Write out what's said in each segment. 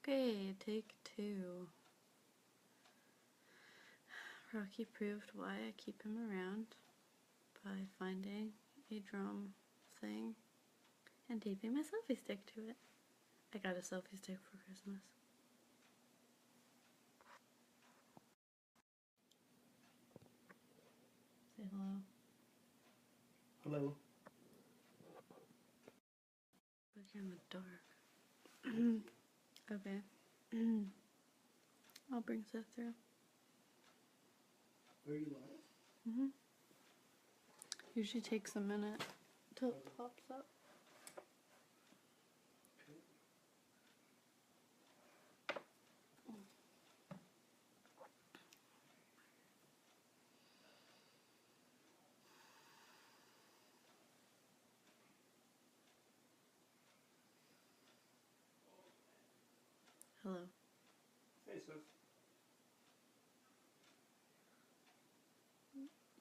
Okay, take two. Rocky proved why I keep him around by finding a drum thing and taping my selfie stick to it. I got a selfie stick for Christmas. Say hello. Hello. But you're in the dark. Okay. I'll bring Seth through. Are you live? Usually takes a minute till it pops up. Okay. Hello. Hey, Seth.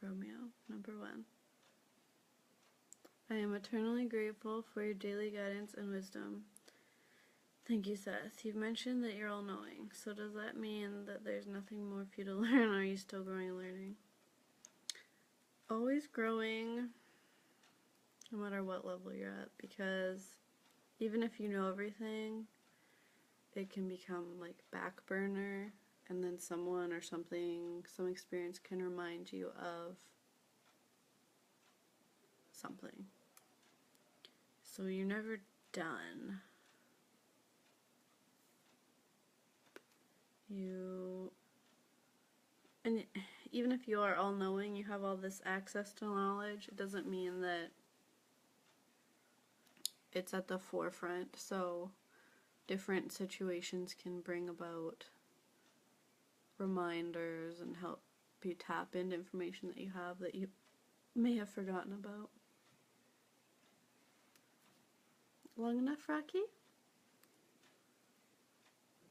Romeo, number 1. I am eternally grateful for your daily guidance and wisdom. Thank you, Seth. You've mentioned that you're all-knowing, so does that mean that there's nothing more for you to learn, or are you still growing and learning? Always growing, no matter what level you're at, because even if you know everything, it can become like back burner, and then someone or something, some experience can remind you of something. So you're never done. And even if you are all-knowing, you have all this access to knowledge, it doesn't mean that it's at the forefront. So different situations can bring about reminders and help you tap into information that you have that you may have forgotten about. Long enough, Rocky?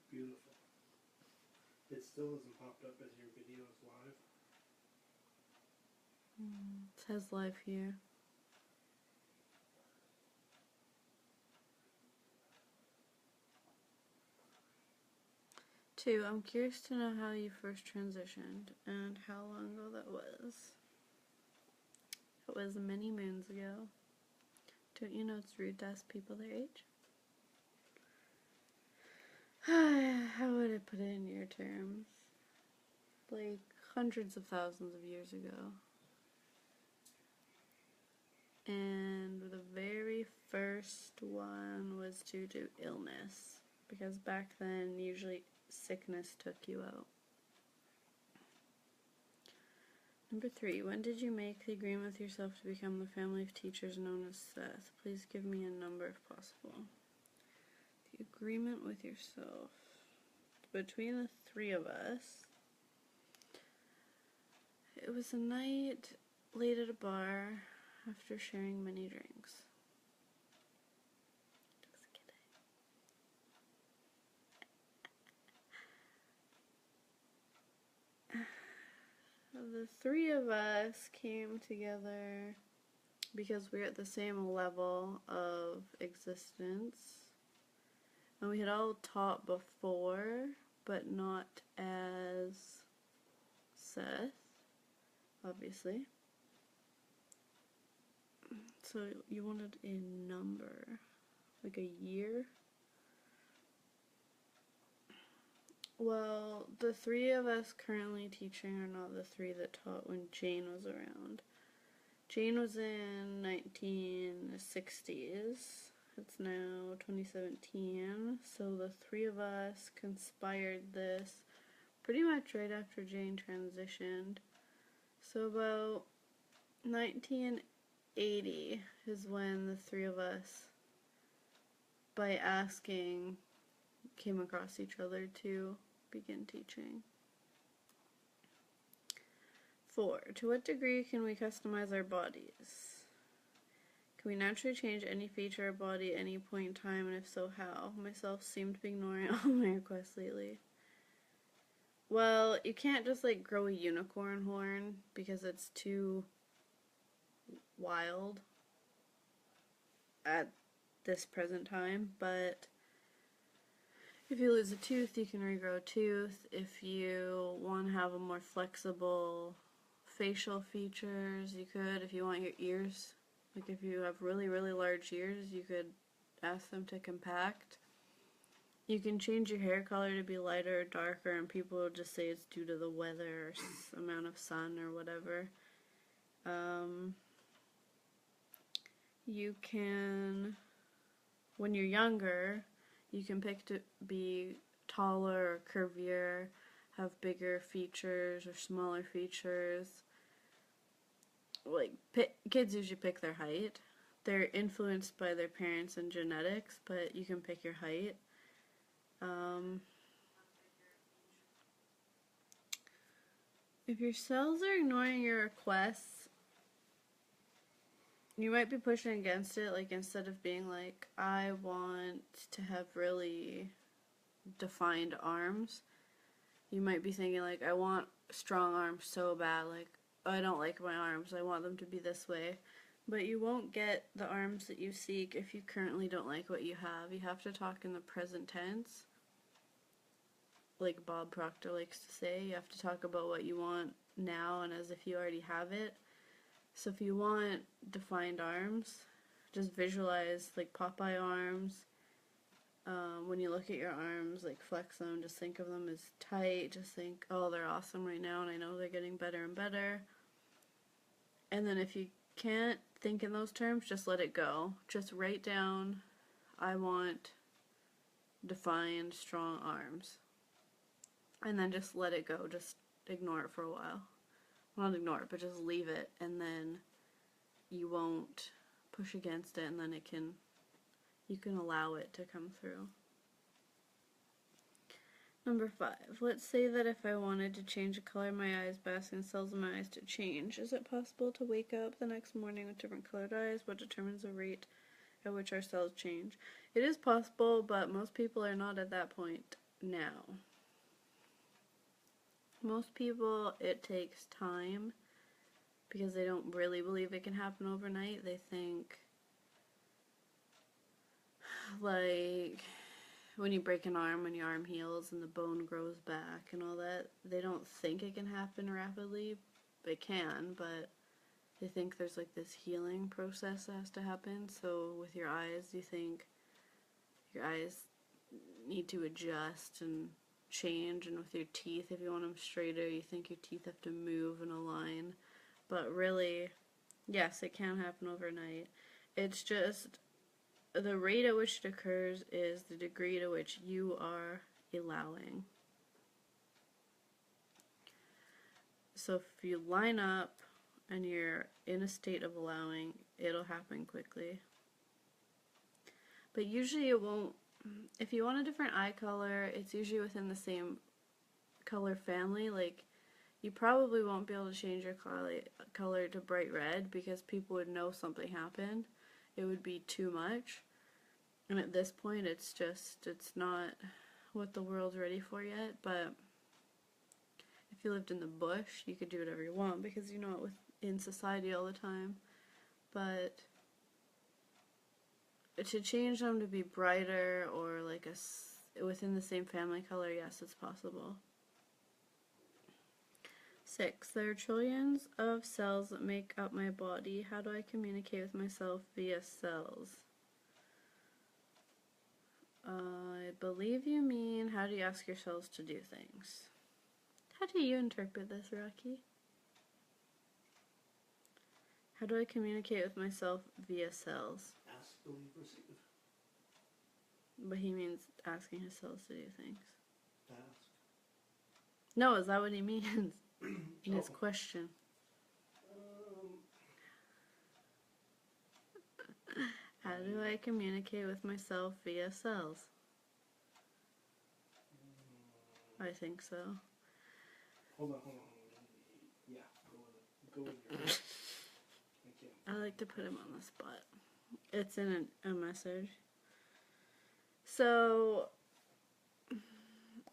Beautiful. It still isn't popped up as your video is live. It says live here. Two, I'm curious to know how you first transitioned and how long ago that was. It was many moons ago. Don't you know it's rude to ask people their age? How would I put it in your terms? Like hundreds of thousands of years ago. And the very first one was due to illness, because back then usually sickness took you out. Number 3, when did you make the agreement with yourself to become the family of teachers known as Seth? Please give me a number if possible. The agreement with yourself. Between the 3 of us, it was a night late at a bar after sharing many drinks. Just kidding. The 3 of us came together because we're at the same level of existence, and we had all taught before, but not as Seth, obviously. So you wanted a number, like a year? Well, the 3 of us currently teaching are not the 3 that taught when Jane was around. Jane was in 1960s. It's now 2017. So the 3 of us conspired this pretty much right after Jane transitioned. So about 1980 is when the 3 of us, by asking, came across each other to begin teaching. 4, to what degree can we customize our bodies? Can we naturally change any feature of our body at any point in time, and if so, how? Myself seem to be ignoring all my requests lately. Well, you can't just like grow a unicorn horn because it's too wild at this present time, but If you lose a tooth, you can regrow a tooth. If you want to have a more flexible facial features, you could. If you want your ears, like if you have really, really large ears, you could ask them to compact. You can change your hair color to be lighter or darker, and people will just say it's due to the weather or amount of sun or whatever. You can, when you're younger, you can pick to be taller or curvier, have bigger features or smaller features. Like, kids usually pick their height. They're influenced by their parents and genetics, but you can pick your height. If your cells are ignoring your requests, you might be pushing against it. Like, instead of being like, I want to have really defined arms, you might be thinking like, I want strong arms so bad, like, I don't like my arms, I want them to be this way. But you won't get the arms that you seek if you currently don't like what you have. You have to talk in the present tense. Like Bob Proctor likes to say, you have to talk about what you want now and as if you already have it. So if you want defined arms, just visualize like Popeye arms. When you look at your arms, like flex them, just think of them as tight. Just think, oh, they're awesome right now and I know they're getting better and better. And then if you can't think in those terms, just let it go. Just write down, I want defined, strong arms. And then just let it go. Just ignore it for a while. Well, not ignore it, but just leave it. And then you won't push against it, and then you can allow it to come through. Number 5. Let's say that if I wanted to change the color of my eyes by asking cells in my eyes to change, is it possible to wake up the next morning with different colored eyes? What determines the rate at which our cells change? It is possible, but most people are not at that point now. Most people, it takes time because they don't really believe it can happen overnight. They think, like, when you break an arm, when your arm heals and the bone grows back and all that, they don't think it can happen rapidly. It can, but they think there's like this healing process that has to happen. So with your eyes, you think your eyes need to adjust and change, and with your teeth, if you want them straighter, you think your teeth have to move and align. But really, yes, it can happen overnight. It's just the rate at which it occurs is the degree to which you are allowing. So if you line up and you're in a state of allowing, it'll happen quickly. But usually it won't. If you want a different eye color, it's usually within the same color family. Like, you probably won't be able to change your color to bright red because people would know something happened. It would be too much. And at this point, it's not what the world's ready for yet. But if you lived in the bush, you could do whatever you want because you know it in society all the time. But to change them to be brighter or like within the same family color, yes, it's possible. 6. There are trillions of cells that make up my body. How do I communicate with myself via cells? I believe you mean, how do you ask your cells to do things? How do you interpret this, Rocky? How do I communicate with myself via cells? Ask, believe, receive. But he means asking his cells to do things. Ask. No, is that what he means in his question? How do I communicate with myself via cells? I think so. Hold on. Yeah, go with it. I like to put him on the spot. It's in a message. So,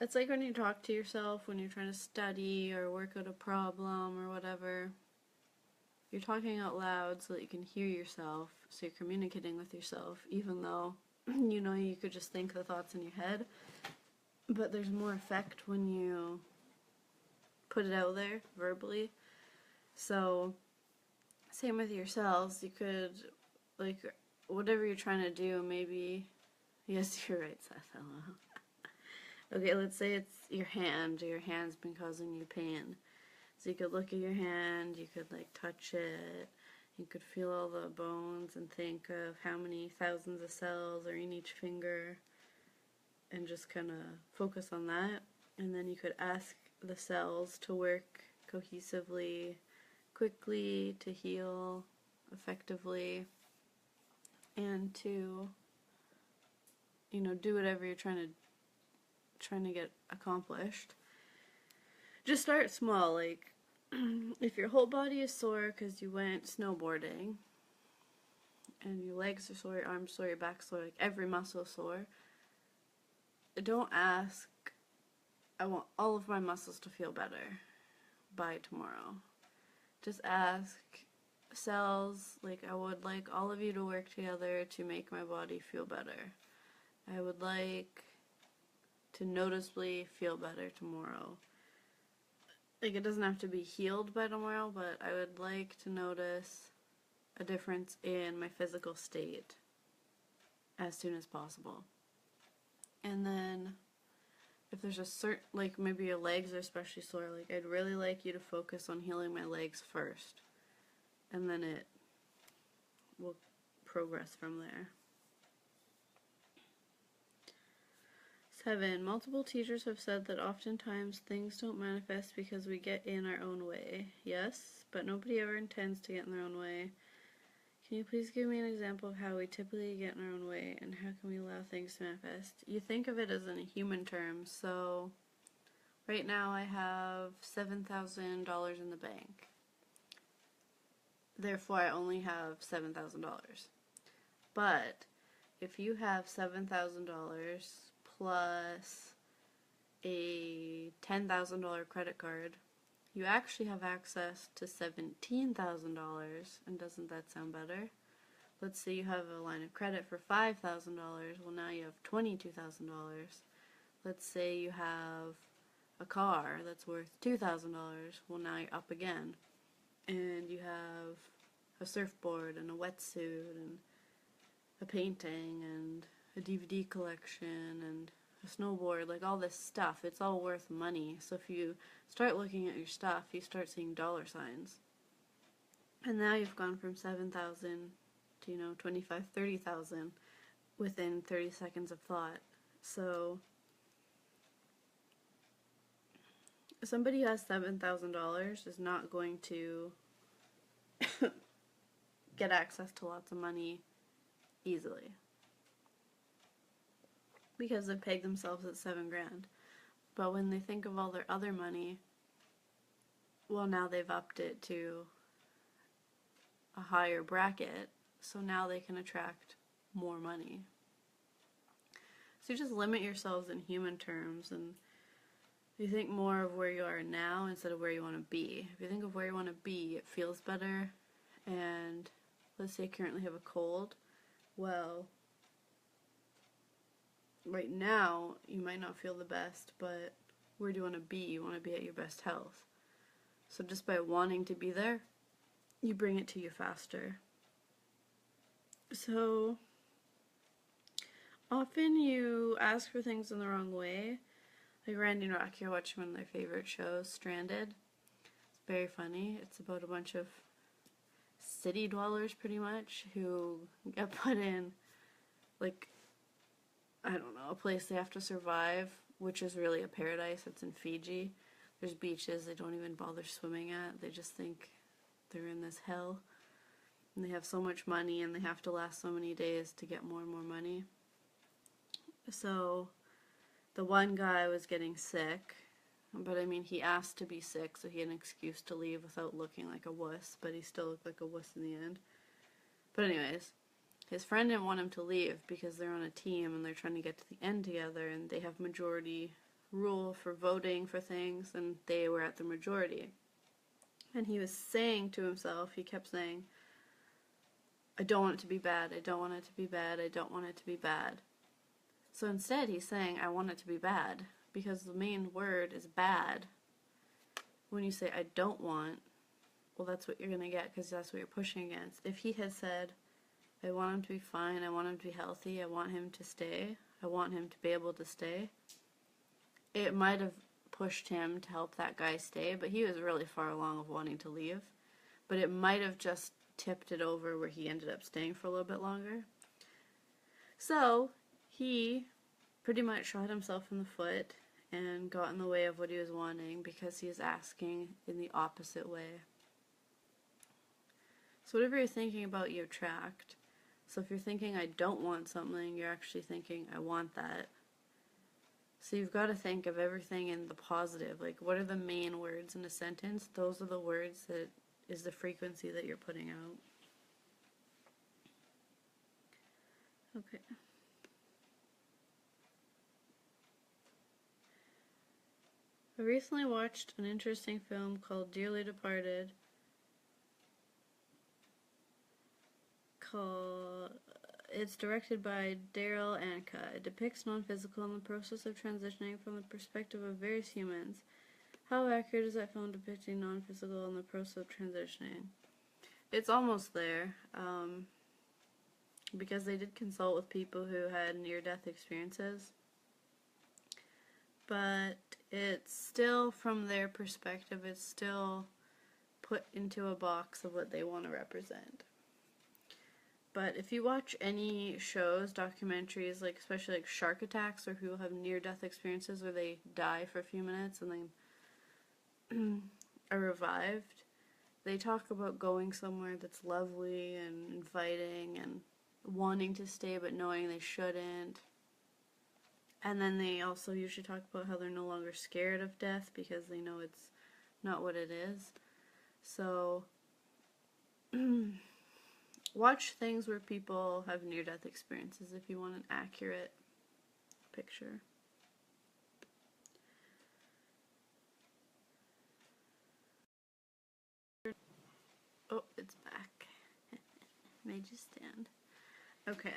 it's like when you talk to yourself when you're trying to study or work out a problem or whatever. You're talking out loud so that you can hear yourself, so you're communicating with yourself, even though you know you could just think the thoughts in your head. but there's more effect when you put it out there verbally. So, same with your cells. You could, like, whatever you're trying to do, maybe. Yes, you're right, Seth. Okay, let's say it's your hand. Your hand's been causing you pain. So you could look at your hand, you could like touch it, you could feel all the bones and think of how many thousands of cells are in each finger and just kind of focus on that. And then you could ask the cells to work cohesively, quickly, to heal effectively, and to, you know, do whatever you're trying to get accomplished. Just start small. Like, if your whole body is sore because you went snowboarding and your legs are sore, your arms sore, your back sore, like every muscle sore, don't ask, I want all of my muscles to feel better by tomorrow. Just ask cells, like, I would like all of you to work together to make my body feel better. I would like to noticeably feel better tomorrow. Like, it doesn't have to be healed by tomorrow, but I would like to notice a difference in my physical state as soon as possible. And then, if there's a certain, like, maybe your legs are especially sore, like, I'd really like you to focus on healing my legs first. And then it will progress from there. 7. Multiple teachers have said that oftentimes things don't manifest because we get in our own way. Yes, but nobody ever intends to get in their own way. Can you please give me an example of how we typically get in our own way, and how can we allow things to manifest? You think of it as in a human terms. So right now I have $7,000 in the bank. Therefore I only have $7,000. But if you have $7,000 plus a $10,000 credit card, you actually have access to $17,000, and doesn't that sound better? Let's say you have a line of credit for $5,000, well now you have $22,000. Let's say you have a car that's worth $2,000, well now you're up again. And you have a surfboard and a wetsuit and a painting and a DVD collection and a snowboard, like all this stuff. It's all worth money. So if you start looking at your stuff, you start seeing dollar signs. And now you've gone from 7,000 to, 25, 30,000 within 30 seconds of thought. So somebody who has $7,000 is not going to get access to lots of money easily, because they've pegged themselves at $7,000. But when they think of all their other money, well, now they've upped it to a higher bracket, so now they can attract more money. So you just limit yourselves in human terms, and you think more of where you are now instead of where you want to be. If you think of where you want to be, it feels better. And let's say you currently have a cold. Well, right now you might not feel the best, but where do you want to be? You want to be at your best health. So just by wanting to be there, you bring it to you faster. So often you ask for things in the wrong way. Like Randy and Rocky are watching one of their favorite shows, Stranded. It's very funny. It's about a bunch of city dwellers, pretty much, who get put in, like, I don't know, a place they have to survive, which is really a paradise. It's in Fiji. There's beaches they don't even bother swimming at. They just think they're in this hell. And they have so much money, and they have to last so many days to get more and more money. So the one guy was getting sick, but I mean, he asked to be sick, so he had an excuse to leave without looking like a wuss, but he still looked like a wuss in the end. But anyways, his friend didn't want him to leave because they're on a team and they're trying to get to the end together, and they have majority rule for voting for things, and they were at the majority. And he was saying to himself, he kept saying, I don't want it to be bad, I don't want it to be bad, I don't want it to be bad. So instead he's saying, I want it to be bad. because the main word is bad. When you say I don't want, well, that's what you're going to get because that's what you're pushing against. If he had said, I want him to be fine, I want him to be healthy, I want him to stay, I want him to be able to stay, it might have pushed him to help that guy stay, but he was really far along of wanting to leave. But it might have just tipped it over where he ended up staying for a little bit longer. So he pretty much shot himself in the foot and got in the way of what he was wanting because he was asking in the opposite way. So whatever you're thinking about, you attract. So if you're thinking I don't want something, you're actually thinking I want that. So you've got to think of everything in the positive. Like, what are the main words in a sentence? Those are the words that is the frequency that you're putting out. Okay. I recently watched an interesting film called Dearly Departed. It's directed by Daryl Anka. It depicts non-physical and the process of transitioning from the perspective of various humans. How accurate is that film depicting non-physical and the process of transitioning? It's almost there, because they did consult with people who had near-death experiences. But it's still, from their perspective, it's still put into a box of what they want to represent. But if you watch any shows, documentaries, like especially like shark attacks where people have near-death experiences where they die for a few minutes and then are revived, they talk about going somewhere that's lovely and inviting and wanting to stay but knowing they shouldn't. And then they also usually talk about how they're no longer scared of death because they know it's not what it is. So watch things where people have near-death experiences if you want an accurate picture. Oh, it's back. Made you stand. Okay.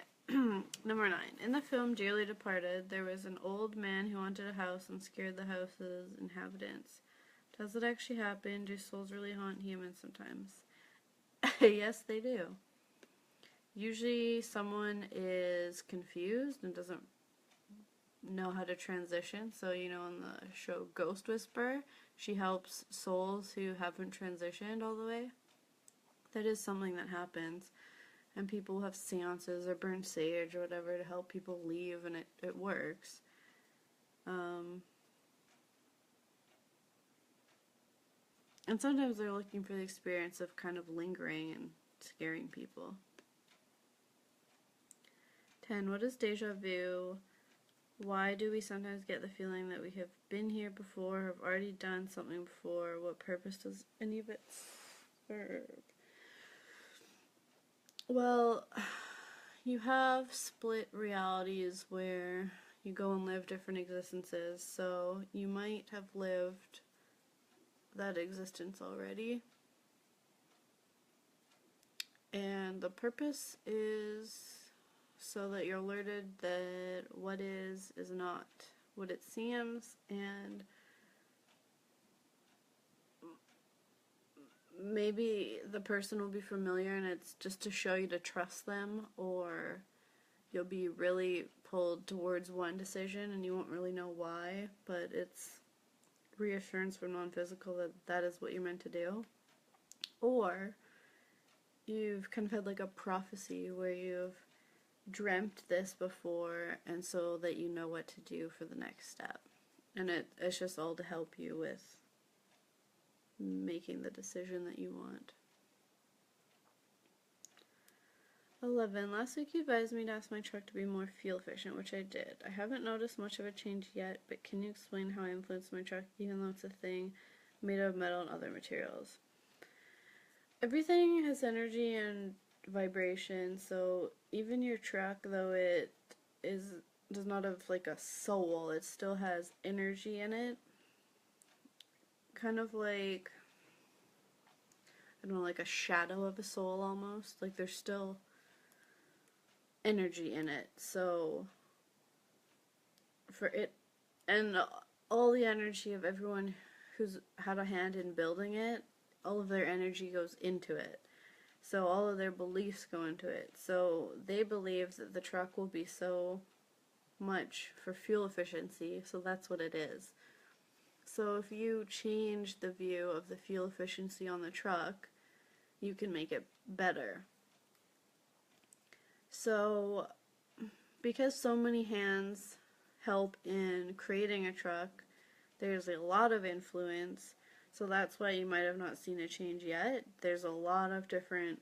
Number 9. In the film Dearly Departed, there was an old man who haunted a house and scared the house's inhabitants. Does it actually happen? Do souls really haunt humans sometimes? Yes, they do. Usually someone is confused and doesn't know how to transition. So, you know, on the show Ghost Whisperer, she helps souls who haven't transitioned all the way. That is something that happens. And people have seances or burn sage or whatever to help people leave, and it works. And sometimes they're looking for the experience of kind of lingering and scaring people. 10. What is deja vu? Why do we sometimes get the feeling that we have been here before, have already done something before? What purpose does any of it serve? Well, you have split realities where you go and live different existences, so you might have lived that existence already. And the purpose is so that you're alerted that what is not what it seems, and maybe the person will be familiar and it's just to show you to trust them, or you'll be really pulled towards one decision and you won't really know why, but it's reassurance from non-physical that that is what you're meant to do. Or you've kind of had like a prophecy where you've dreamt this before, and so that you know what to do for the next step. And it's just all to help you with making the decision that you want. 11. Last week you advised me to ask my truck to be more fuel efficient, which I did. I haven't noticed much of a change yet, but can you explain how I influenced my truck, even though it's a thing made of metal and other materials? Everything has energy and vibration, so even your truck, though it does not have like a soul, it still has energy in it. Kind of like, I don't know, like a shadow of a soul almost. Like there's still energy in it. So for it, And all the energy of everyone who's had a hand in building it, all of their energy goes into it. So all of their beliefs go into it. So they believe that the truck will be so much for fuel efficiency, so that's what it is. So if you change the view of the fuel efficiency on the truck, you can make it better. So because so many hands help in creating a truck, there's a lot of influence. So that's why you might have not seen a change yet. There's a lot of different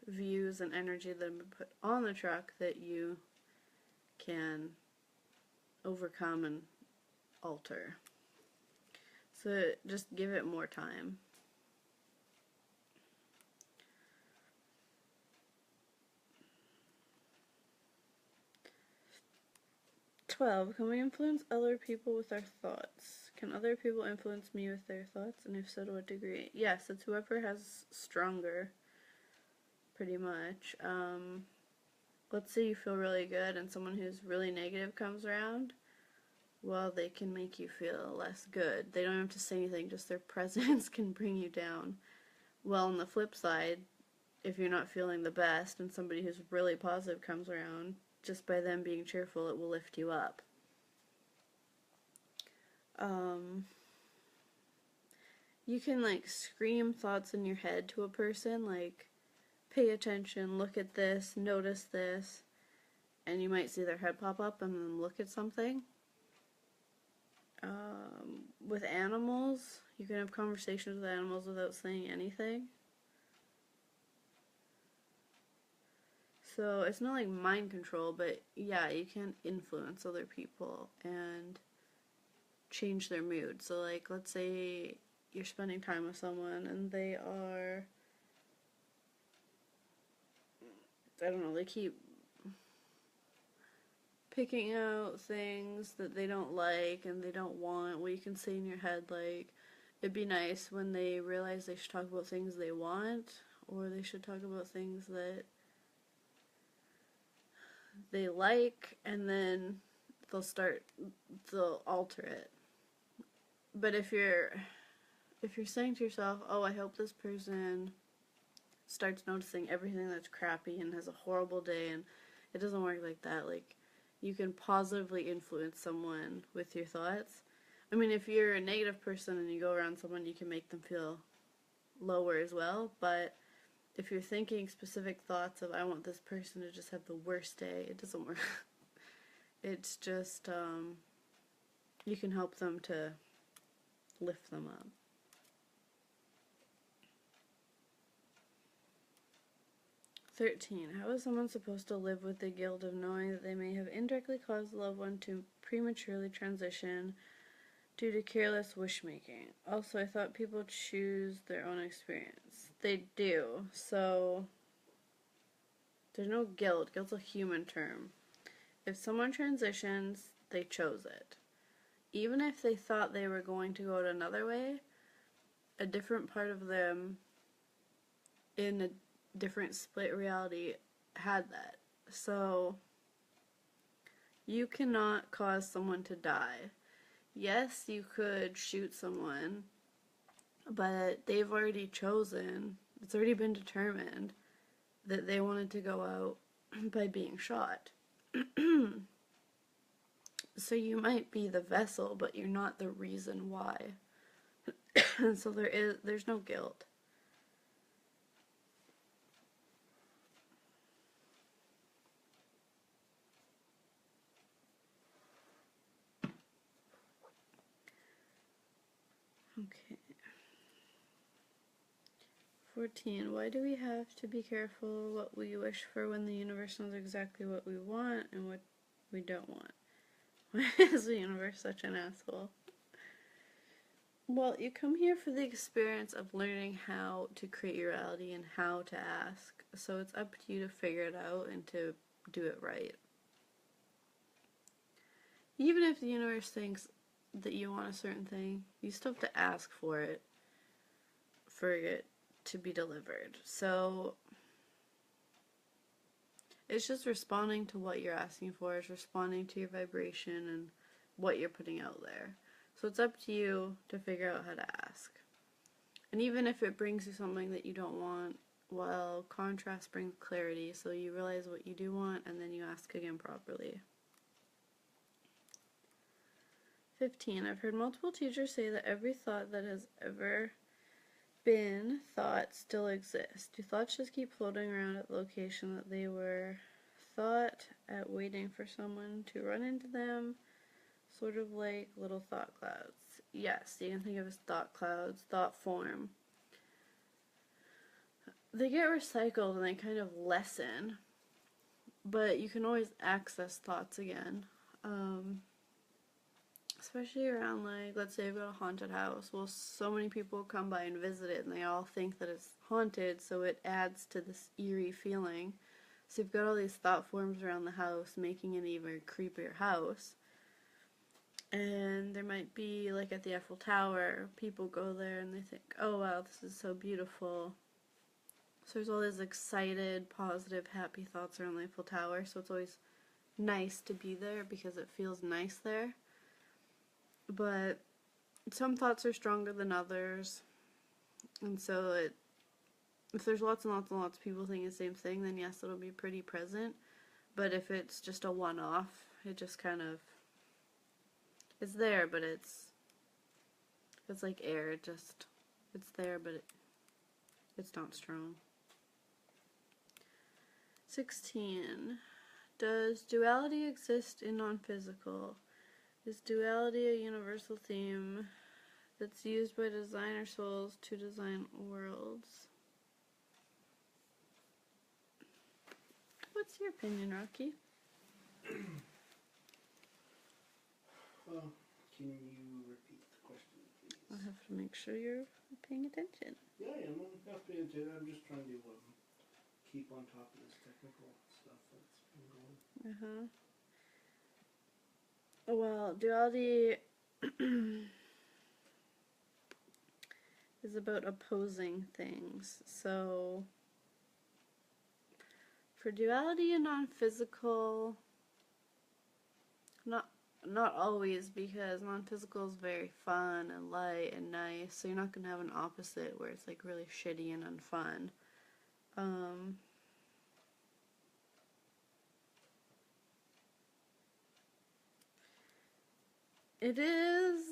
views and energy that have been put on the truck that you can overcome and alter. So just give it more time. "12. Can we influence other people with our thoughts? Can other people influence me with their thoughts, and if so, to what degree?" Yes, it's whoever has stronger, pretty much. Let's say you feel really good and someone who's really negative comes around. Well, they can make you feel less good. They don't have to say anything, just their presence can bring you down. Well, on the flip side, if you're not feeling the best and somebody who's really positive comes around, just by them being cheerful, it will lift you up. You can like scream thoughts in your head to a person, like, pay attention, look at this, notice this, and you might see their head pop up and then look at something. With animals, you can have conversations with animals without saying anything. So it's not like mind control, but yeah, you can influence other people and change their mood. So like, let's say you're spending time with someone and they are, I don't know, they keep picking out things that they don't like and they don't want. Well, you can say in your head, like, it'd be nice when they realize they should talk about things they want, or they should talk about things that they like, and then they'll alter it. But if you're saying to yourself, oh, I hope this person starts noticing everything that's crappy and has a horrible day, and it doesn't work like that. Like, you can positively influence someone with your thoughts. I mean, if you're a negative person and you go around someone, you can make them feel lower as well. But if you're thinking specific thoughts of, I want this person to just have the worst day, it doesn't work. It's just, you can help them to lift them up. "13. How is someone supposed to live with the guilt of knowing that they may have indirectly caused a loved one to prematurely transition due to careless wish-making? Also, I thought people choose their own experience." They do. So there's no guilt. Guilt's a human term. If someone transitions, they chose it. Even if they thought they were going to go another way, a different part of them in a different split reality had that. So you cannot cause someone to die. Yes, you could shoot someone, but they've already chosen, it's already been determined that they wanted to go out by being shot. So you might be the vessel, but you're not the reason why. So there's no guilt. Okay. 14. Why do we have to be careful what we wish for when the universe knows exactly what we want and what we don't want? Why is the universe such an asshole? Well, you come here for the experience of learning how to create your reality and how to ask. So it's up to you to figure it out and to do it right. Even if the universe thinks that you want a certain thing, you still have to ask for it to be delivered. So it's just responding to what you're asking for. It's responding to your vibration and what you're putting out there. So it's up to you to figure out how to ask. And even if it brings you something that you don't want, well, contrast brings clarity, so you realize what you do want and then you ask again properly. 15. I've heard multiple teachers say that every thought that has ever been thought still exists. Do thoughts just keep floating around at the location that they were thought at, waiting for someone to run into them? Sort of like little thought clouds. Yes, you can think of as thought clouds, thought form. They get recycled and they kind of lessen, but you can always access thoughts again. Especially around, like, let's say you've got a haunted house. Well, so many people come by and visit it and they all think that it's haunted, so it adds to this eerie feeling. So you've got all these thought forms around the house, making an even creepier house. And there might be, like at the Eiffel Tower, people go there and they think, oh wow, this is so beautiful. So there's all these excited, positive, happy thoughts around the Eiffel Tower, so it's always nice to be there because it feels nice there. But some thoughts are stronger than others, and so if there's lots and lots and lots of people thinking the same thing, then yes, it'll be pretty present. But if it's just a one-off, it just kind of, it's there, but it's like air. It's there, but it's not strong. 16. Does duality exist in non-physical? Is duality a universal theme that's used by designer souls to design worlds? What's your opinion, Rocky? Well, can you repeat the question, please? I'll have to make sure you're paying attention. Yeah, I am. I'm happy into it. I'm just trying to keep on top of this technical stuff that's been going. Well, duality is about opposing things. So, for duality and non-physical, not always, because non-physical is very fun and light and nice. So you're not gonna have an opposite where it's like really shitty and unfun. It is,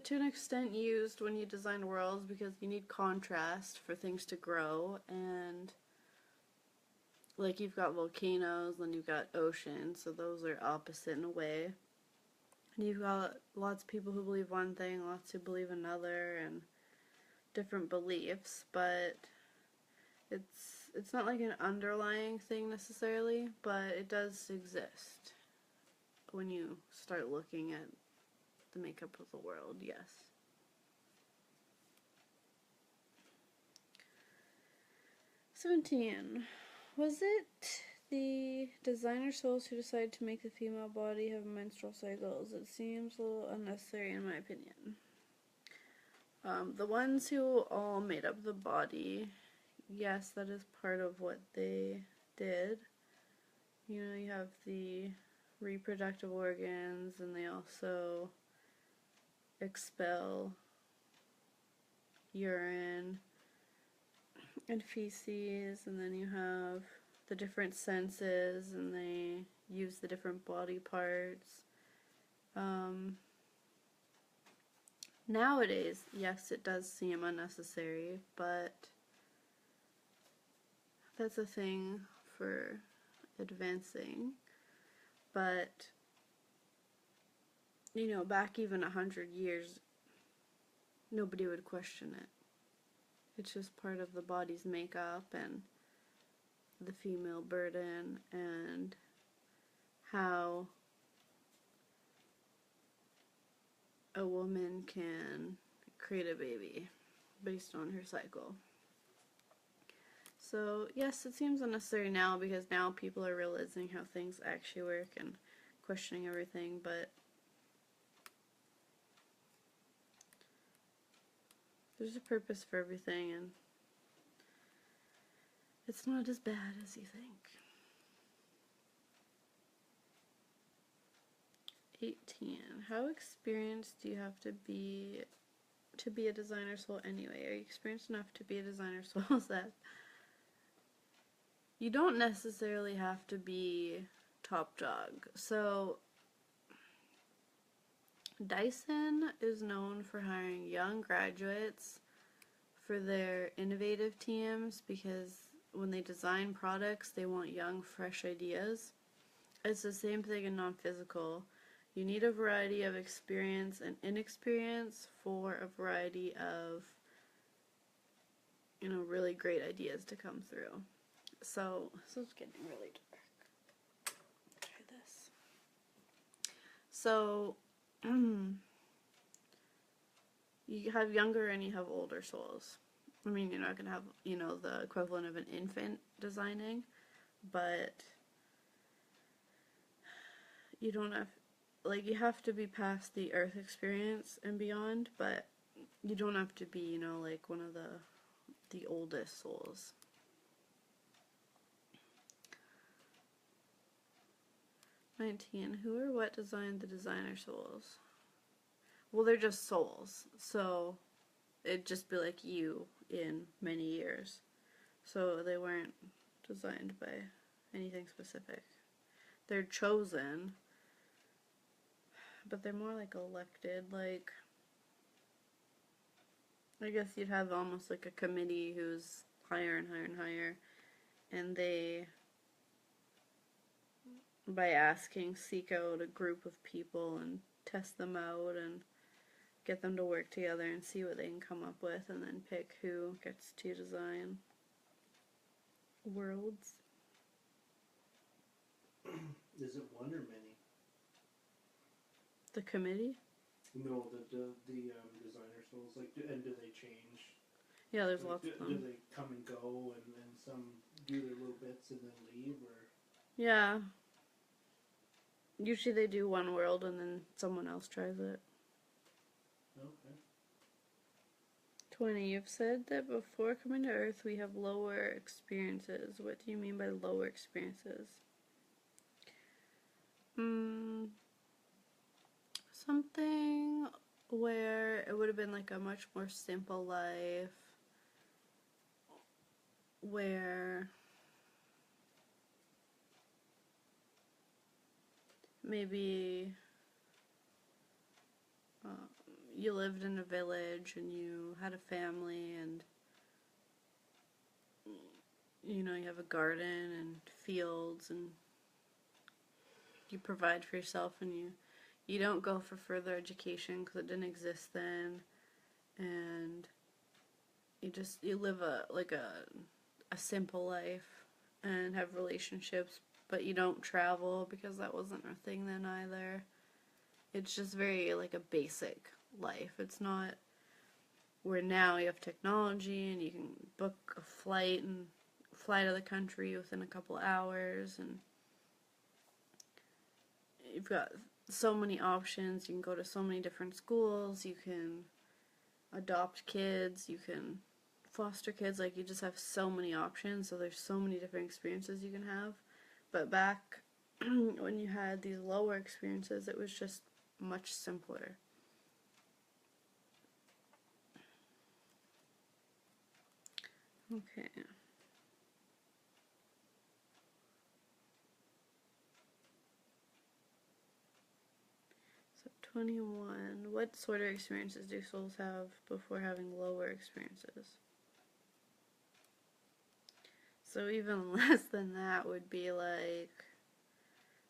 to an extent, used when you design worlds because you need contrast for things to grow, and like you've got volcanoes, then you've got oceans, so those are opposite in a way. And you've got lots of people who believe one thing, lots who believe another, and different beliefs, but it's not like an underlying thing necessarily, but it does exist when you start looking at the makeup of the world, yes. "17. Was it the designer souls who decided to make the female body have menstrual cycles? It seems a little unnecessary in my opinion." The ones who all made up the body, yes, that is part of what they did. You know, you have the reproductive organs, and they also expel urine and feces, and then you have the different senses, and they use the different body parts. Nowadays, yes, it does seem unnecessary, but that's a thing for advancing. But you know, back even 100 years, nobody would question it. It's just part of the body's makeup and the female burden and how a woman can create a baby based on her cycle. So yes, it seems unnecessary now because now people are realizing how things actually work and questioning everything, but there's a purpose for everything, and it's not as bad as you think. 18. How experienced do you have to be a designer soul anyway? Are you experienced enough to be a designer soul, Seth? You don't necessarily have to be top dog. So Dyson is known for hiring young graduates for their innovative teams because when they design products, they want young, fresh ideas. It's the same thing in non-physical. You need a variety of experience and inexperience for a variety of, really great ideas to come through. So, this is getting really dark. Try this. So, you have younger and you have older souls. I mean, you're not going to have, the equivalent of an infant designing, but you don't have, you have to be past the earth experience and beyond, but you don't have to be, one of the oldest souls. Who or what designed the designer souls? Well, they're just souls, so it'd just be like you in many years. So they weren't designed by anything specific. They're chosen, but they're more like elected, I guess you'd have almost like a committee who's higher and higher and higher, and they, by asking, seek out a group of people and test them out and get them to work together and see what they can come up with, and then pick who gets to design worlds. Is it one or many? The committee? No, the designer souls. And do they change? Yeah, there's lots of them. Do they come and go, and some do their little bits and then leave, or? Yeah. Usually they do one world and then someone else tries it. Okay. 20. You've said that before coming to Earth we have lower experiences. What do you mean by lower experiences? Something where it would have been like a much more simple life, where maybe you lived in a village and you had a family and you have a garden and fields and you provide for yourself and you don't go for further education because it didn't exist then, and you live a simple life and have relationships, but you don't travel because that wasn't a thing then either. It's just very a basic life. It's not where now you have technology and you can book a flight and fly to the country within a couple hours, and you've got so many options. You can go to so many different schools, you can adopt kids, you can foster kids, you just have so many options, so there's so many different experiences you can have. But back when you had these lower experiences, it was just much simpler. Okay. So 21. What sort of experiences do souls have before having lower experiences? So even less than that would be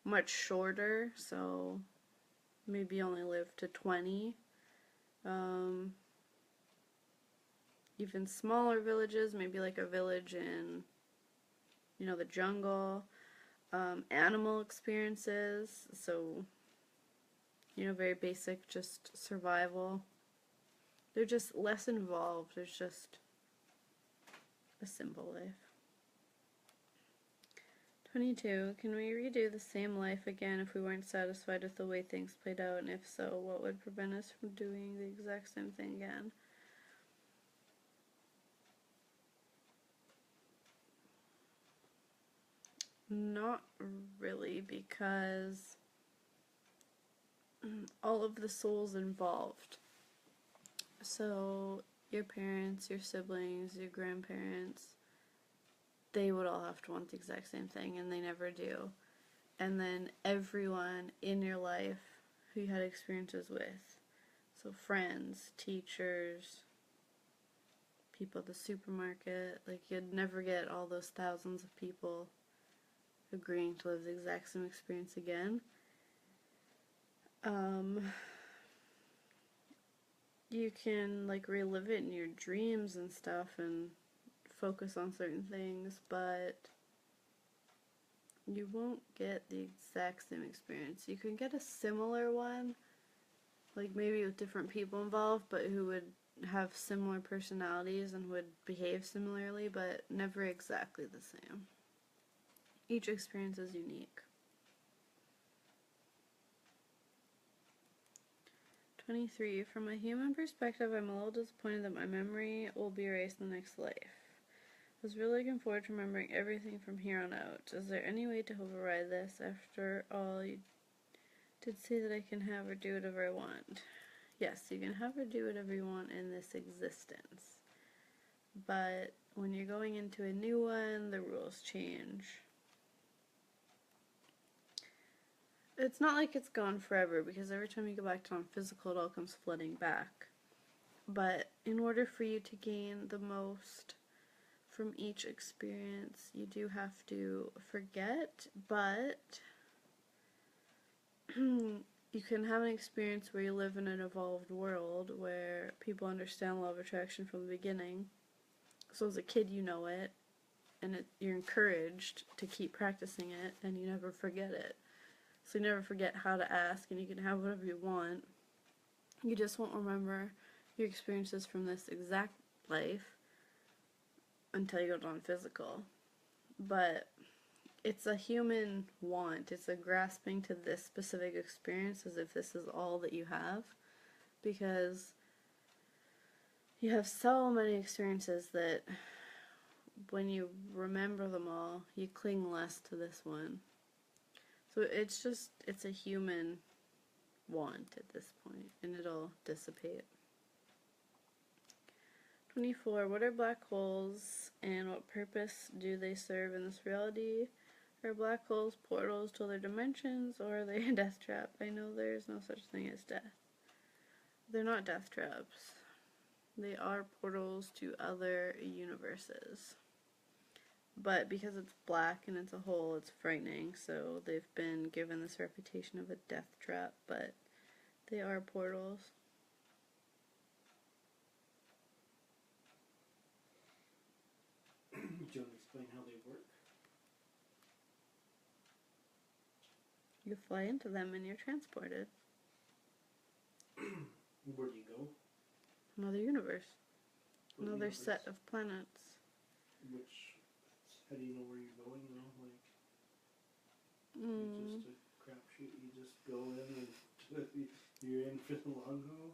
much shorter, so maybe only live to 20. Even smaller villages, maybe a village in, the jungle. Animal experiences, so, very basic, just survival. They're just less involved. There's just a simple life. 22. Can we redo the same life again if we weren't satisfied with the way things played out? And if so, what would prevent us from doing the exact same thing again? Not really, because all of the souls involved. So your parents, your siblings, your grandparents, they would all have to want the exact same thing, and they never do. And then everyone in your life who you had experiences with. So friends, teachers, people at the supermarket. Like, you'd never get all those thousands of people agreeing to live the exact same experience again. You can, like, relive it in your dreams and stuff and focus on certain things, but you won't get the exact same experience. You can get a similar one, like maybe with different people involved, but who would have similar personalities and would behave similarly, but never exactly the same. Each experience is unique. 23. From a human perspective, I'm a little disappointed that my memory will be erased in the next life. I was really looking forward to remembering everything from here on out. Is there any way to override this? After all, you did say that I can have or do whatever I want. Yes, you can have or do whatever you want in this existence. But when you're going into a new one, the rules change. It's not like it's gone forever, because every time you go back to non-physical, it all comes flooding back. But in order for you to gain the most from each experience, you do have to forget, but you can have an experience where you live in an evolved world where people understand law of attraction from the beginning. So as a kid, you know it, and you're encouraged to keep practicing it, and you never forget it. So you never forget how to ask, and you can have whatever you want. You just won't remember your experiences from this exact life until you go non-physical. But it's a human want. It's a grasping to this specific experience as if this is all that you have. Because you have so many experiences that when you remember them all, you cling less to this one. So it's a human want at this point, and it'll dissipate. 24. What are black holes, and what purpose do they serve in this reality? Are black holes portals to other dimensions, or are they a death trap? I know there's no such thing as death. They're not death traps. They are portals to other universes. But because it's black and it's a hole, it's frightening, so they've been given this reputation of a death trap, but they are portals. Do you want to explain how they work? You fly into them and you're transported. Where do you go? Another universe. What Another universe? set of planets. How do you know where you're going, though? Like, Mm. it's just a crapshoot. You just go in and you're in for the long haul?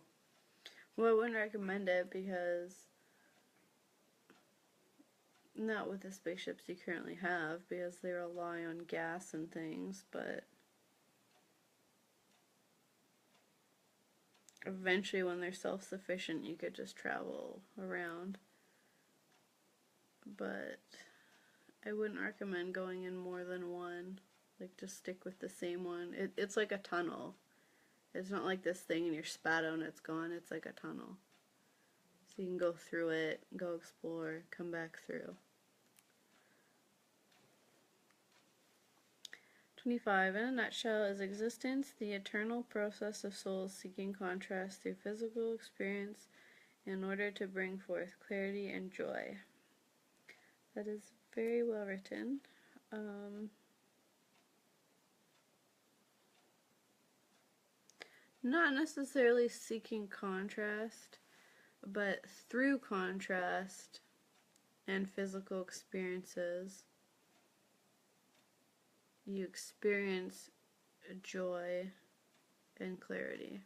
Well, I wouldn't recommend it because not with the spaceships you currently have, because they rely on gas and things, but eventually when they're self-sufficient you could just travel around. But I wouldn't recommend going in more than one. Like, just stick with the same one. It's like a tunnel. It's not like this thing and you're spat out and it's gone. It's like a tunnel. So you can go through it, go explore, come back through. 25. In a nutshell, is existence the eternal process of souls seeking contrast through physical experience in order to bring forth clarity and joy? That is very well written. Not necessarily seeking contrast, but through contrast and physical experiences, you experience joy and clarity.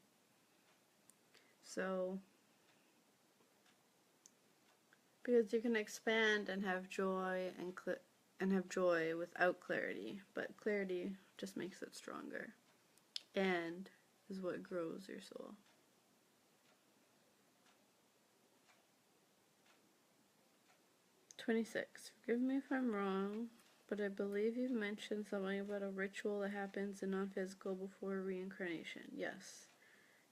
So, because you can expand and have joy and have joy without clarity, but clarity just makes it stronger. And is what grows your soul. "26. Forgive me if I'm wrong, but I believe you've mentioned something about a ritual that happens in non-physical before reincarnation. Yes.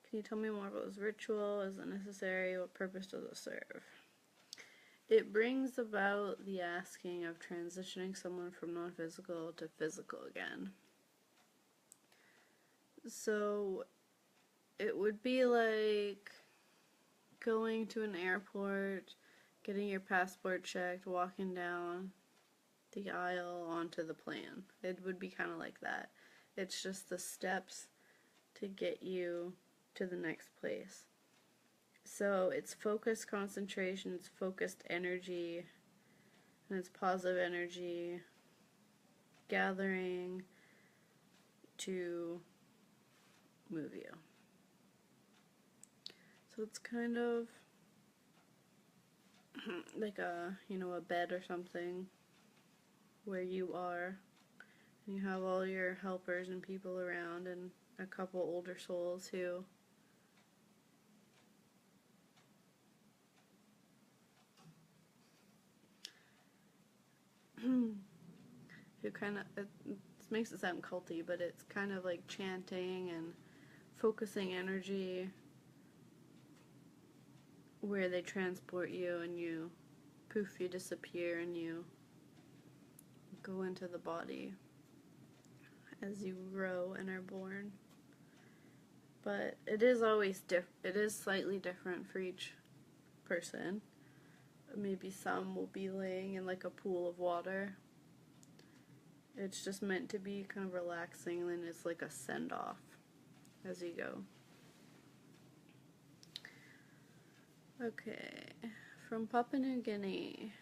Can you tell me more about this ritual? Is it necessary? What purpose does it serve?" It brings about the asking of transitioning someone from non-physical to physical again. So it would be like going to an airport, getting your passport checked, walking down the aisle onto the plane. It would be kind of like that. It's just the steps to get you to the next place. So it's focused concentration, it's focused energy, and it's positive energy gathering to move you. So it's kind of like a bed or something where you are, and you have all your helpers and people around, and a couple older souls who kind of, it makes it sound culty, but it's kind of like chanting and focusing energy where they transport you, and you poof, you disappear, and you go into the body as you grow and are born. But it is always it is slightly different for each person. Maybe some will be laying in like a pool of water. It's just meant to be kind of relaxing, and then it's like a send-off as you go. Okay, from Papua New Guinea.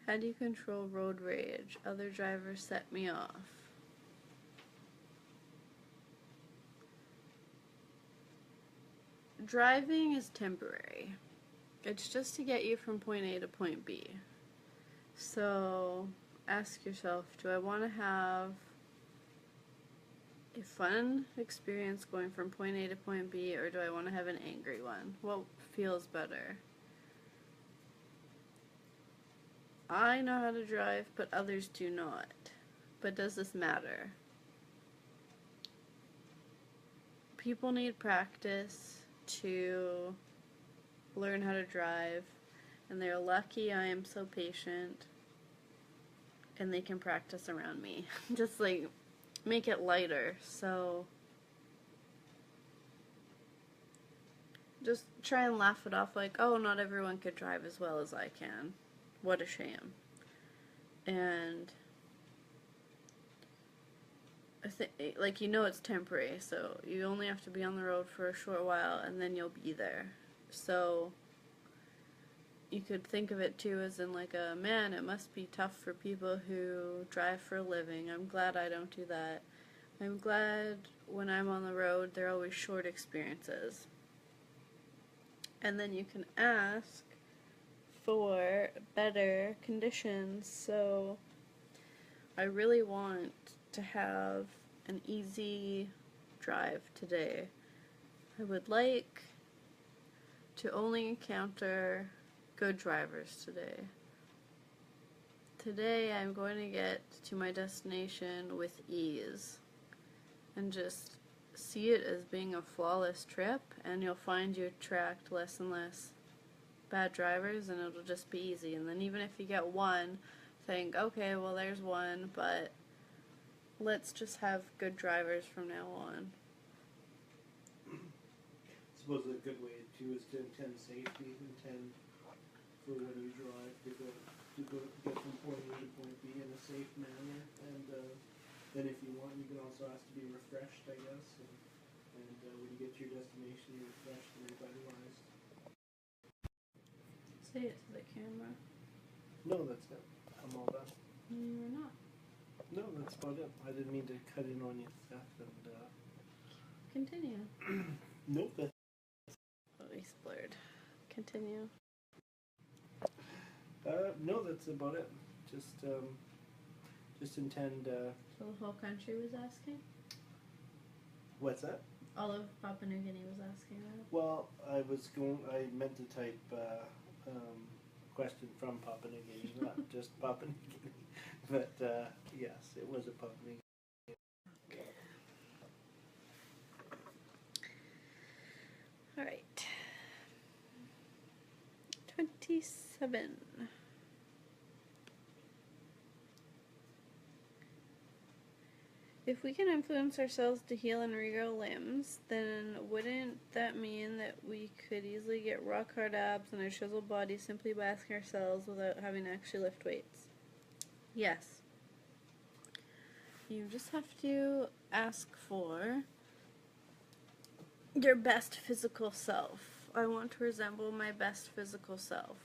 How do you control road rage? Other drivers set me off. Driving is temporary. It's just to get you from point A to point B. So ask yourself, do I want to have a fun experience going from point A to point B, or do I want to have an angry one? What feels better? I know how to drive, but others do not. But does this matter? People need practice to learn how to drive, and they're lucky I am so patient and they can practice around me. Just like make it lighter. So just try and laugh it off like, oh, not everyone could drive as well as I can. What a shame. And I think, like, it's temporary, so you only have to be on the road for a short while, and then you'll be there. So you could think of it too as in like man, it must be tough for people who drive for a living. I'm glad I don't do that. I'm glad when I'm on the road, they're always short experiences. And then you can ask for better conditions. So I really want to have an easy drive today. I would like to only encounter good drivers today. Today I'm going to get to my destination with ease and just see it as being a flawless trip, and you'll find you attract less and less bad drivers, and it'll just be easy. And then even if you get one, think, okay, well there's one, but let's just have good drivers from now on. I suppose a good way too is to intend safety, intend for when you drive to get from point A to point B in a safe manner, and then if you want, you can also ask to be refreshed, I guess, and when you get to your destination, you're refreshed and revitalized. Say it to the camera. No, that's it. I'm all done. You're not. No, that's about it. I didn't mean to cut in on you, Seth, and Continue. nope, that's Oh, he's blurred. Continue. no, that's about it. Just intend. So the whole country was asking? What's that? All of Papua New Guinea was asking that. Well, I meant to type question from Papua New Guinea, not just Papua New Guinea. But yes, it was a Papua New Guinea. All right. 27. If we can influence ourselves to heal and regrow limbs, then wouldn't that mean that we could easily get rock hard abs and a chiseled body simply by asking ourselves without having to actually lift weights? Yes. You just have to ask for your best physical self. I want to resemble my best physical self.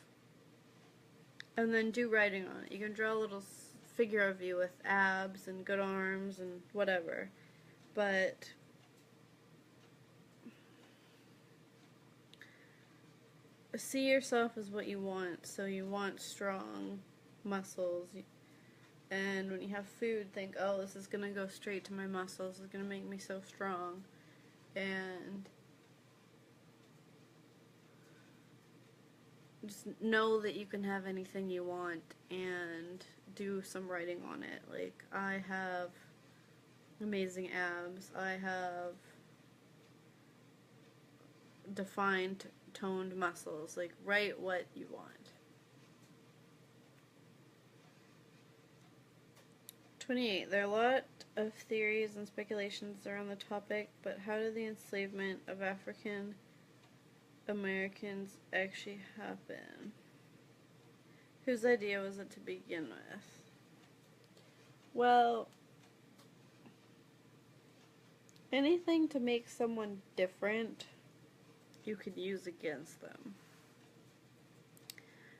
And then do writing on it. You can draw a little figure of you with abs and good arms and whatever. But see yourself as what you want. So you want strong muscles. And when you have food, think, oh, this is going to go straight to my muscles. It's going to make me so strong. And just know that you can have anything you want and do some writing on it. Like, I have amazing abs. I have defined, toned muscles. Like, write what you want. 28. There are a lot of theories and speculations around the topic, but how did the enslavement of African Americans actually happen? Whose idea was it to begin with? Well, anything to make someone different, you could use against them.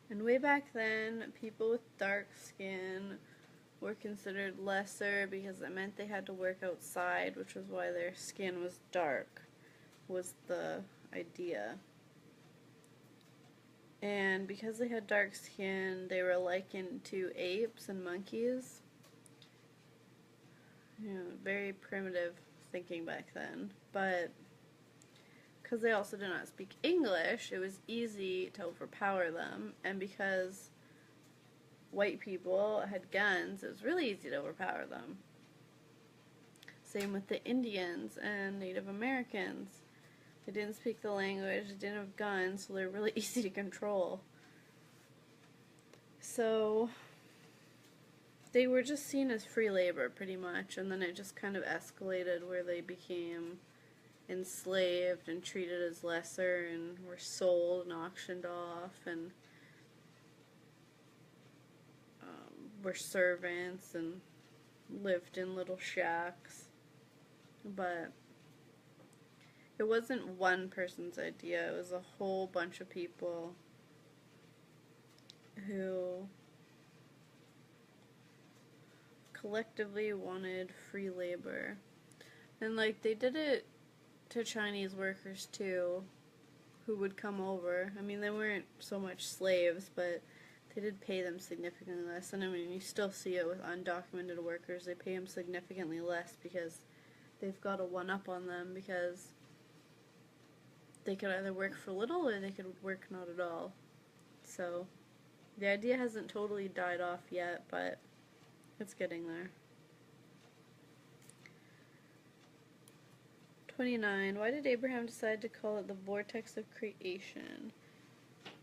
And way back then, people with dark skin were considered lesser because it meant they had to work outside, which was why their skin was dark, was the idea. And because they had dark skin, they were likened to apes and monkeys. You know, very primitive thinking back then. But because they also did not speak English, it was easy to overpower them. And because white people had guns, it was really easy to overpower them. Same with the Indians and Native Americans. They didn't speak the language, they didn't have guns, so they're really easy to control. So they were just seen as free labor pretty much, and then it just kind of escalated where they became enslaved and treated as lesser and were sold and auctioned off and were servants and lived in little shacks. But it wasn't one person's idea, it was a whole bunch of people who collectively wanted free labor. And like, they did it to Chinese workers too, who would come over. I mean, they weren't so much slaves, but they did pay them significantly less. And I mean, you still see it with undocumented workers. They pay them significantly less because they've got a one-up on them, because they could either work for little or they could work not at all. So the idea hasn't totally died off yet, but it's getting there. 29. Why did Abraham decide to call it the vortex of creation?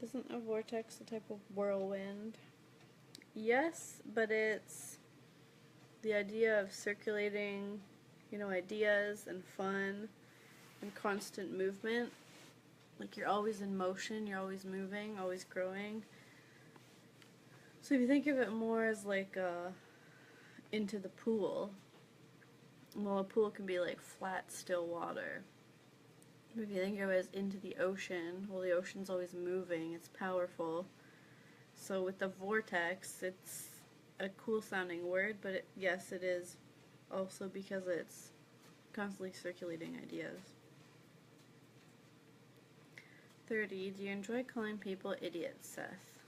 Isn't a vortex a type of whirlwind? Yes, but it's the idea of circulating, ideas and fun and constant movement. Like, you're always in motion, you're always moving, always growing. So if you think of it more as like into the pool, well, a pool can be like flat, still water. If you think of it as into the ocean, well, the ocean's always moving, it's powerful. So with the vortex, it's a cool sounding word, but yes, it is also because it's constantly circulating ideas. 30. Do you enjoy calling people idiots, Seth?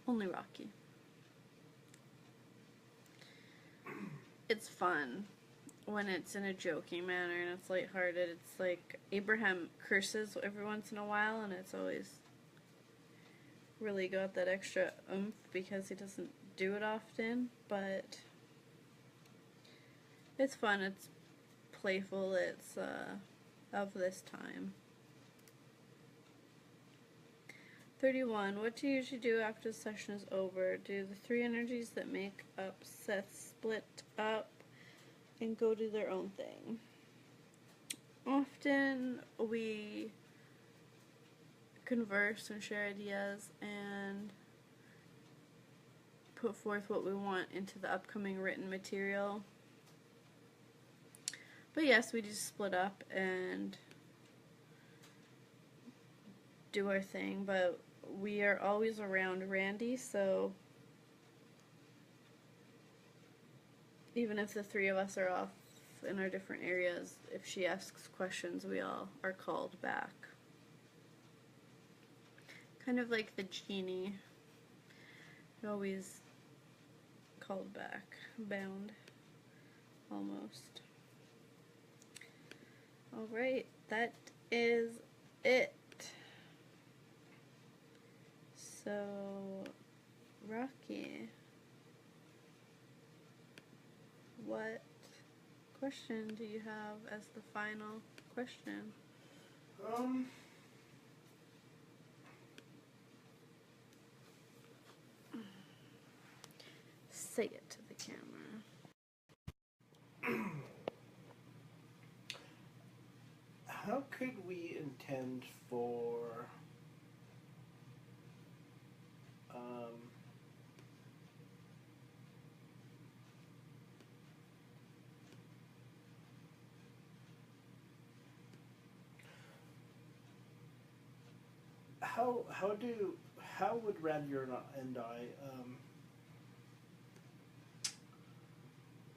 Only Rocky. It's fun. when it's in a joking manner and it's lighthearted. It's like Abraham curses every once in a while, and it's always really got that extra oomph because he doesn't do it often, but it's fun, it's playful, it's of this time. 31. What do you usually do after the session is over? Do the three energies that make up Seth split up and go do their own thing? Often we converse and share ideas and put forth what we want into the upcoming written material. But yes, we just split up and do our thing, but we are always around Randy, so even if the three of us are off in our different areas, if she asks questions, we all are called back. Kind of like the genie. You're always called back, bound, almost. Alright, that is it. So, Rocky, what question do you have as the final question? Say it to the camera. How could we intend for how would Randy and I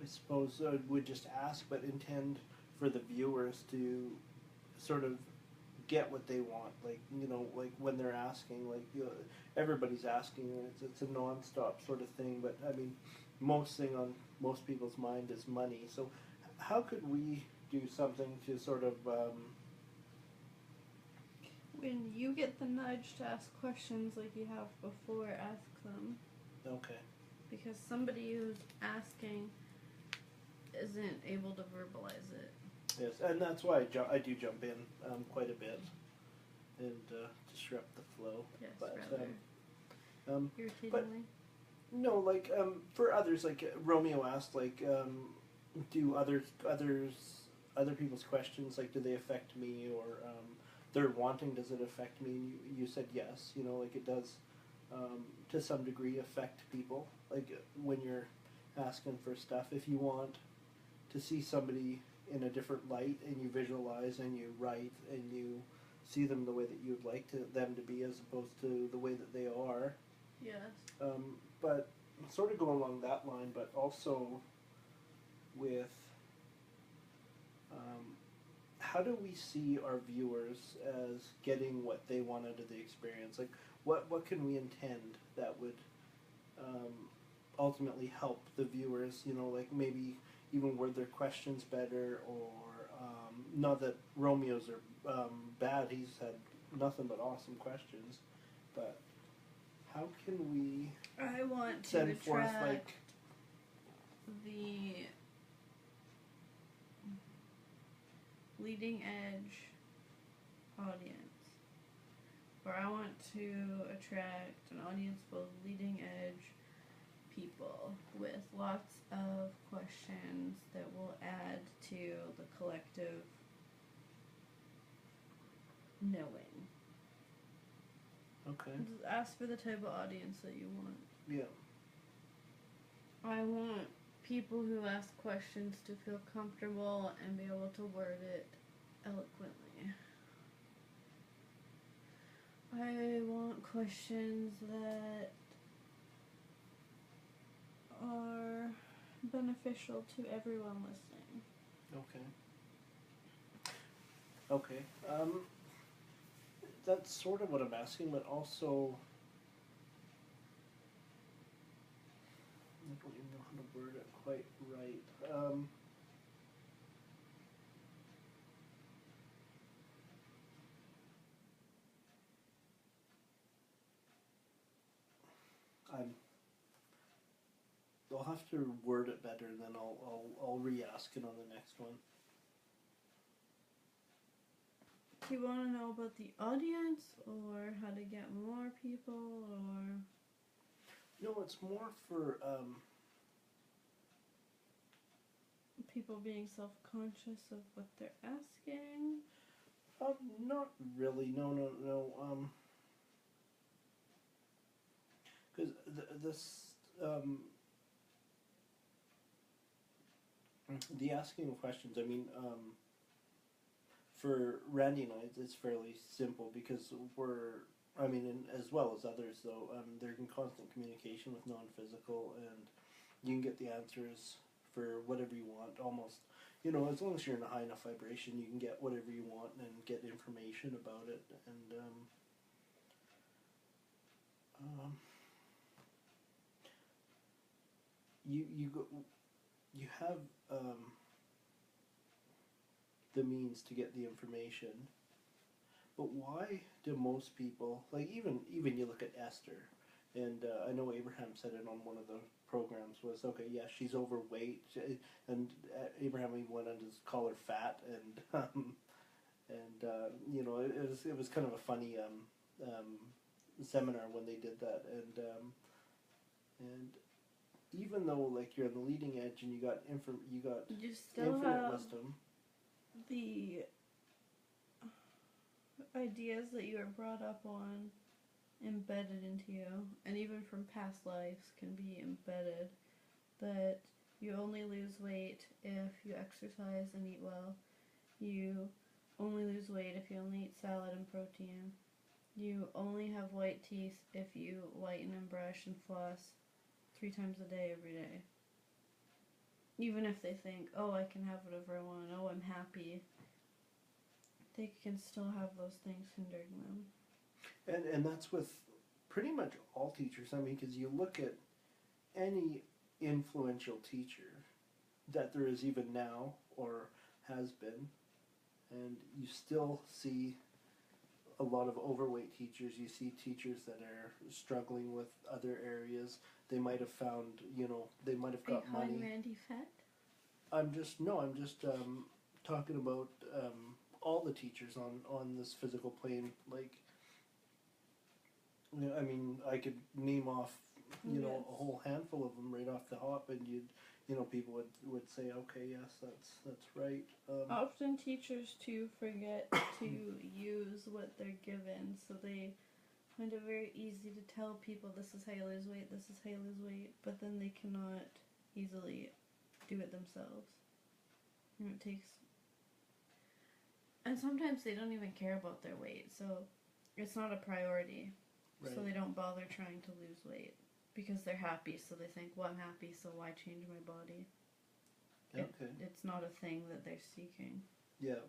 suppose would just ask, but intend for the viewers to sort of get what they want, like, you know, like when they're asking, like, you know, everybody's asking, and it's a non-stop sort of thing, but I mean, most thing on most people's mind is money, so how could we do something to sort of when you get the nudge to ask questions like you have before, ask them. Okay. Because somebody who's asking isn't able to verbalize it. Yes, and that's why I do jump in quite a bit and disrupt the flow. Yes, but, rather irritatingly. But, no, like for others, like Romeo asked, like, do other people's questions, like, do they affect me, or their wanting, does it affect me? And you said yes. You know, like it does to some degree affect people. Like when you're asking for stuff, if you want to see somebody in a different light, and you visualize and you write and you see them the way that you'd like them to be, as opposed to the way that they are. Yes. But sort of go along that line, but also with how do we see our viewers as getting what they want out of the experience? Like, what can we intend that would ultimately help the viewers? You know, like maybe even word their questions better, or not that Romeo's are bad. He's had nothing but awesome questions, but how can we I want to send attract forth like the leading edge audience, or I want to attract an audience full of leading edge people with lots of questions that will add to the collective knowing. okay, Just ask for the type of audience that you want. yeah, I want people who ask questions to feel comfortable and be able to word it eloquently. I want questions that are beneficial to everyone listening. okay. That's sort of what I'm asking, but also I don't even know how to word it quite right. I'll have to word it better, and then I'll re-ask it on the next one. Do you want to know about the audience, or how to get more people, or? No, it's more for People being self-conscious of what they're asking. not really. No. Because the asking of questions. I mean, for Randy and I, it's fairly simple because and as well as others though, they're in constant communication with non-physical, and you can get the answers for whatever you want almost. As long as you're in a high enough vibration, you can get whatever you want and get information about it. And you have the means to get the information, but why do most people, like even you look at Esther, and I know Abraham said it on one of the programs, was okay, yeah, she's overweight, and Abraham even went on to call her fat, and it was kind of a funny seminar when they did that, and even though like you're on the leading edge and you got You still infinite have wisdom, the ideas that you are brought up on embedded into you, and even from past lives can be embedded, that you only lose weight if you exercise and eat well. You only lose weight if you only eat salad and protein. You only have white teeth if you whiten and brush and floss 3 times a day every day. Even if they think, oh, I can have whatever I want, oh, I'm happy, they can still have those things hindering them. and that's with pretty much all teachers. I mean, because you look at any influential teacher that there is even now or has been, and you still see a lot of overweight teachers. You see teachers that are struggling with other areas. They might have found, they might have got money. Are you calling Randy fat? I'm just talking about all the teachers on this physical plane. Like, I mean, I could name off, Yes. a whole handful of them right off the hop, and people would say, okay, yes, that's right. Often teachers too forget to use what they're given, so they find it very easy to tell people this is how you lose weight, this is how you lose weight, but then they cannot easily do it themselves. It takes, and sometimes they don't even care about their weight, so it's not a priority. Right. So they don't bother trying to lose weight because they're happy, so they think, well, I'm happy, so why change my body? Okay. It's not a thing that they're seeking. Yeah.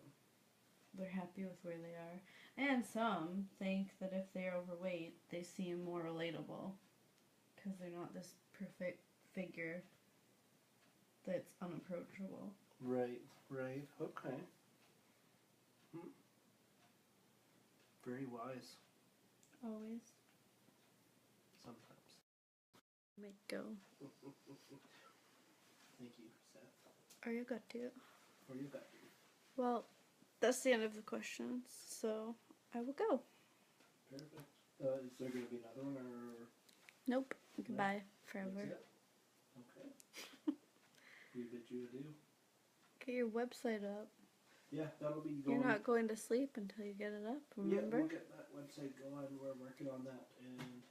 They're happy with where they are. And some think that if they're overweight, they seem more relatable because they're not this perfect figure that's unapproachable. Right. Okay. Very wise. Always. Sometimes. Make go. Thank you, Seth. Arigato. Or you got you. Well, that's the end of the questions, so I will go. Perfect. Is there going to be another one, or? Nope. Goodbye forever. That's it? Okay. We bid you adieu. Get your website up. Yeah, that'll be going. You're not going to sleep until you get it up, remember? Yeah, we'll get that website going. We're working on that, and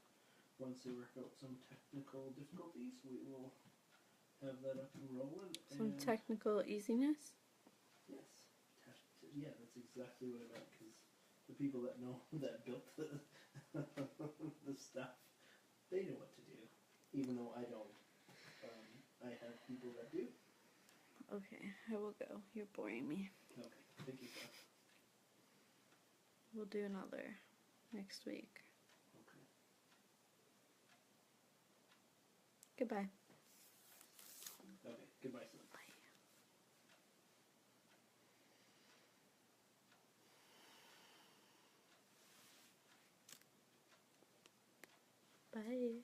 once they work out some technical difficulties, we will have that up and rolling. Some technical easiness? Yes. Yeah, that's exactly what I meant, because the people that built the stuff, they know what to do, even though I don't. I have people that do. Okay, I will go. You're boring me. Okay, thank you, Seth. We'll do another next week. Okay. Goodbye. Okay, goodbye, Seth. Bye. Bye.